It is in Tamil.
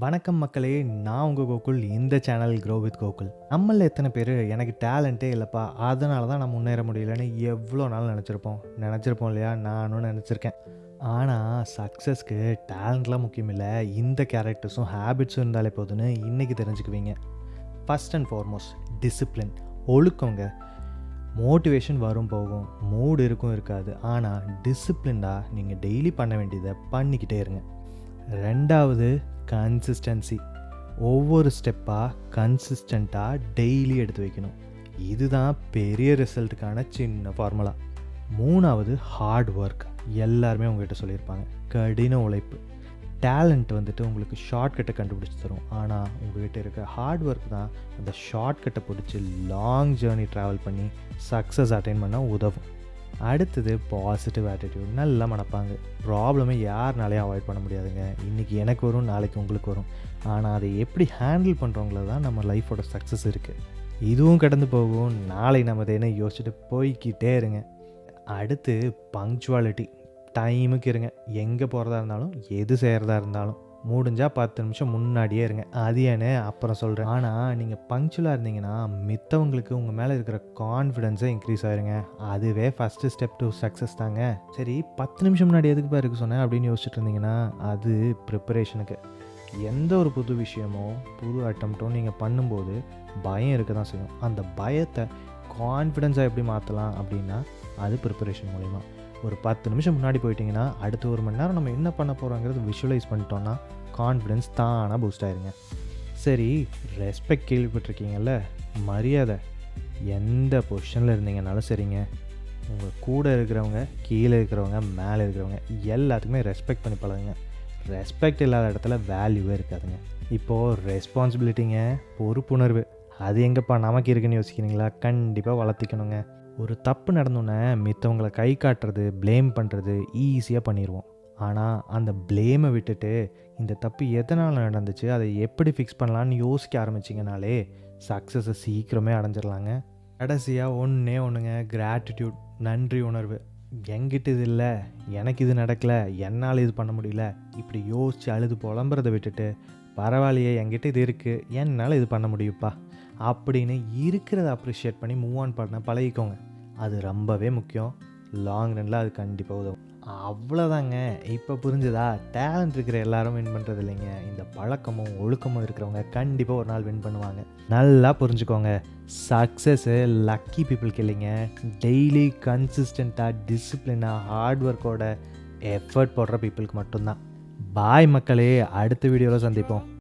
வணக்கம் மக்களே, நான் உங்கள் கோகுல். இந்த சேனல் க்ரோ வித் கோகுல். நம்மள எத்தனை பேர் எனக்கு டேலண்ட்டே இல்லைப்பா, அதனால தான் நான் முன்னேற முடியலன்னு எவ்வளோ நாள் நினச்சிருப்போம் இல்லையா? நானும் நினச்சிருக்கேன். ஆனால் சக்ஸஸ்க்கு டேலண்ட்லாம் முக்கியம் இல்லை, இந்த கேரக்டர்ஸும் ஹேபிட்ஸும் இருந்தாலே போதுன்னு இன்றைக்கி தெரிஞ்சுக்குவீங்க. ஃபஸ்ட் அண்ட் ஃபார்மோஸ்ட் டிசிப்ளின், ஒழுக்கங்க. மோட்டிவேஷன் வரும் போகும், மூடு இருக்கும் இருக்காது, ஆனால் டிசிப்ளின்டாக நீங்கள் டெய்லி பண்ண வேண்டியதை பண்ணிக்கிட்டே இருங்க. ரெண்டாவது கன்சிஸ்டன்சி. ஒவ்வொரு ஸ்டெப்பாக கன்சிஸ்டண்ட்டாக டெய்லி எடுத்து வைக்கணும். இதுதான் பெரிய ரிசல்ட்டுக்கான சின்ன ஃபார்முலா. மூணாவது ஹார்ட் ஒர்க். எல்லாருமே உங்கள்கிட்ட சொல்லியிருப்பாங்க, கடின உழைப்பு. டேலண்ட் உங்களுக்கு ஷார்ட்கட்டை கண்டுபிடிச்சி தரும், ஆனால் உங்கள்கிட்ட இருக்க ஹார்ட் ஒர்க் தான் அந்த ஷார்ட்கட்டை பிடிச்சி லாங் ஜேர்னி ட்ராவல் பண்ண சக்ஸஸ் அட்டைன் பண்ண உதவும். அடுத்தது பாசிட்டிவ் ஆட்டிடியூட். நல்லா மனப்பாங்க. ப்ராப்ளமை யாருனாலையும் அவாய்ட் பண்ண முடியாதுங்க. இன்றைக்கி எனக்கு வரும், நாளைக்கு உங்களுக்கு வரும். ஆனால் அதை எப்படி ஹேண்டில் பண்ணுறவங்கள தான் நம்ம லைஃபோட சக்ஸஸ் இருக்குது. இதுவும் கடந்து போகும், நாளை நம்ம அதை என்ன யோசிச்சுட்டு போய்கிட்டே இருங்க. அடுத்து பங்க்சுவாலிட்டி. டைமுக்கு இருங்க. எங்கே போகிறதா இருந்தாலும் எது செய்கிறதா இருந்தாலும் முடிஞ்சால் 10 நிமிஷம் முன்னாடியே இருங்க. அது ஏன்னு அப்புறம் சொல்கிறேன். ஆனால் நீங்கள் பங்க்சுவலாக இருந்தீங்கன்னா மித்தவங்களுக்கு உங்கள் மேலே இருக்கிற கான்ஃபிடென்ஸை இன்க்ரீஸ் ஆகிருங்க. அதுவே ஃபஸ்ட்டு ஸ்டெப் டு சக்ஸஸ் தாங்க. சரி, 10 நிமிஷம் முன்னாடி எதுக்கு இருக்க சொன்னேன் அப்படின்னு யோசிச்சுட்டு இருந்தீங்கன்னா, அது ப்ரிப்பரேஷனுக்கு. எந்த ஒரு புது விஷயமோ புது அட்டம்ப்டோ நீங்கள் பண்ணும்போது பயம் இருக்க தான் செய்யும். அந்த பயத்தை கான்ஃபிடென்ஸாக எப்படி மாற்றலாம் அப்படின்னா, அது ப்ரிப்பரேஷன் மூலிமா. ஒரு 10 நிமிஷம் முன்னாடி போயிட்டிங்கன்னா அடுத்த 1 மணி நேரம் நம்ம என்ன பண்ண போகிறோங்கிறது விஷுவலைஸ் பண்ணிட்டோன்னா கான்ஃபிடென்ஸ் தானாக பூஸ்ட் ஆயிருங்க. சரி, ரெஸ்பெக்ட் கேள்விப்பட்டிருக்கீங்கல்ல? மரியாதை. எந்த பொசிஷனில் இருந்தீங்கனாலும் சரிங்க, உங்கள் கூட இருக்கிறவங்க, கீழே இருக்கிறவங்க, மேலே இருக்கிறவங்க எல்லாத்துக்குமே ரெஸ்பெக்ட் பண்ணி பழகுங்க. ரெஸ்பெக்ட் இல்லாத இடத்துல வேல்யூவே இருக்காதுங்க. இப்போது ரெஸ்பான்சிபிலிட்டிங்க, பொறுப்புணர்வு, அது எங்கேப்பா நமக்கு இருக்குன்னு யோசிக்கிறீங்களா? கண்டிப்பாக வளர்த்திக்கணுங்க. ஒரு தப்பு நடந்தோன்னே மித்தவங்களை கை காட்டுறது, ப்ளேம் பண்ணுறது ஈஸியாக பண்ணிடுவோம். ஆனால் அந்த ப்ளேமை விட்டுட்டு இந்த தப்பு எதனால் நடந்துச்சு, அதை எப்படி ஃபிக்ஸ் பண்ணலான்னு யோசிக்க ஆரம்பிச்சிங்கனாலே சக்ஸஸை சீக்கிரமே அடைஞ்சிடலாங்க. கடைசியாக ஒன்றுங்க, கிராட்டிடியூட், நன்றி உணர்வு. என்கிட்ட இது இல்லை, எனக்கு இது நடக்கலை, என்னால் இது பண்ண முடியல, இப்படி யோசித்து அழுது புலம்புறதை விட்டுட்டு பரவாயில்லையே, என்கிட்ட இது இருக்குது, என்னால் இது பண்ண முடியுப்பா அப்படின்னு இருக்கிறத அப்ரிஷியேட் பண்ணி மூவ் ஆன் பண்ண பழகிக்கோங்க. அது ரொம்பவே முக்கியம். லாங் ரனில் அது கண்டிப்பாக உதவும். அவ்வளோதாங்க. இப்போ புரிஞ்சுதா? டேலண்ட் இருக்கிற எல்லாரும் வின் பண்ணுறது இல்லைங்க. இந்த பழக்கமும் ஒழுக்கமும் இருக்கிறவங்க கண்டிப்பாக ஒரு நாள் வின் பண்ணுவாங்க. நல்லா புரிஞ்சுக்கோங்க, சக்ஸஸ்ஸு லக்கி பீப்புளுக்கு இல்லைங்க, டெய்லி கன்சிஸ்டண்ட்டாக டிசிப்ளினாக ஹார்ட் ஒர்க்கோட எஃபர்ட் போடுற பீப்புளுக்கு மட்டும்தான். பாய் மக்களே, அடுத்த வீடியோவில் சந்திப்போம்.